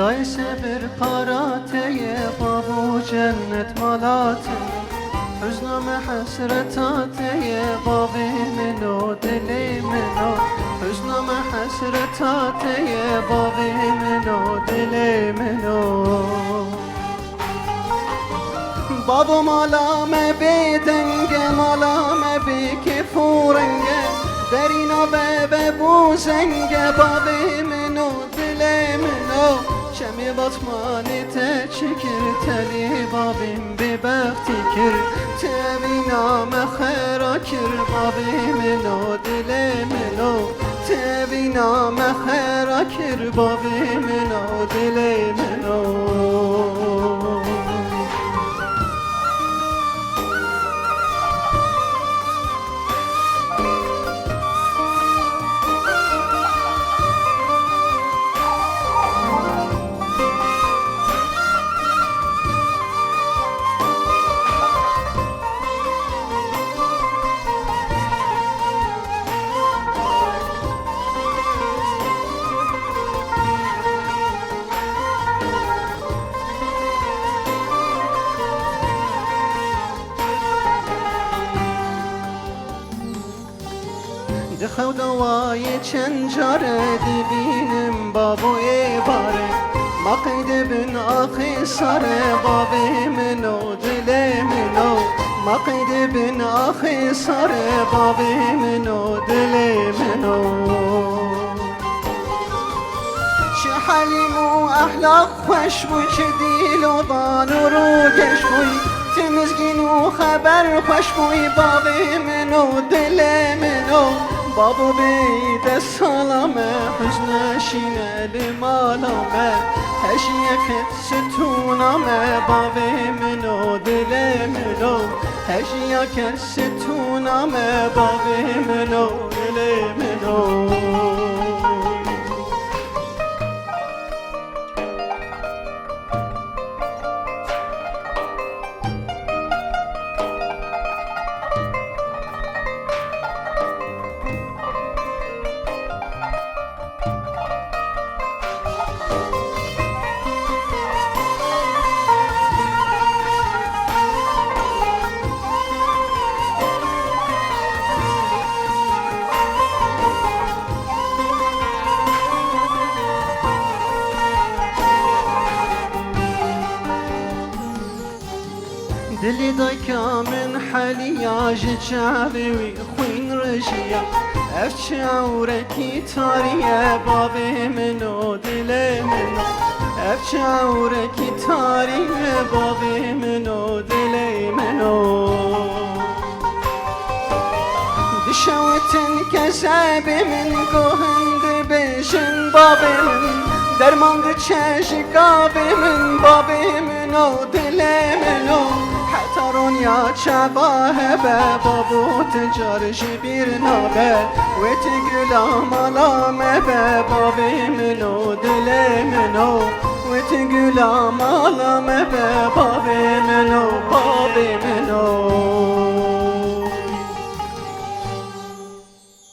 دایس bir پاراته بابو جنت مالاته حزنم حسرتاته بابی منو دلی منو حزنم حسرتاته بابی منو دلی منو بابو مالامه بیدنگه مالامه بی کفورنگه درینا به بوزنگه بابی منو دلی منو شمی باتمانی تچکر تلی بابیم بی بختی کر تبی نام خیرا کر بابی منو دلی منو تبی نام خیرا کر بابی منو دلی منو دخو دوای چند جاره دیبینم بابوی باره ما قید بن آخی ساره بابی منو دل منو ما قید بن آخی ساره بابی منو دل منو چه حلیم و اخلاق خوش بوی چه دیل و بان و روگش بوی تمزگین و خبر خوش بوی بابی منو دل منو بابو بيد السلامة حزن شينا لمالامة هشيك ستونامة بابي منو دل منو هشيك ستونامة بابي منو دل منو دلی دایکا من حلیاج چاوی خوین رجیا اف چاورکی تاریه بابی منو دل منو اف چاورکی تاریه بابی منو دل منو دشوتن کسابی من گوهند بشن بابی من درماند چشقابی من بابی منو دل منو حترون یا چباه به بابو تجارش بیر نابه و تگلام علامه به بابی منو دل منو و تگلام علامه به بابی منو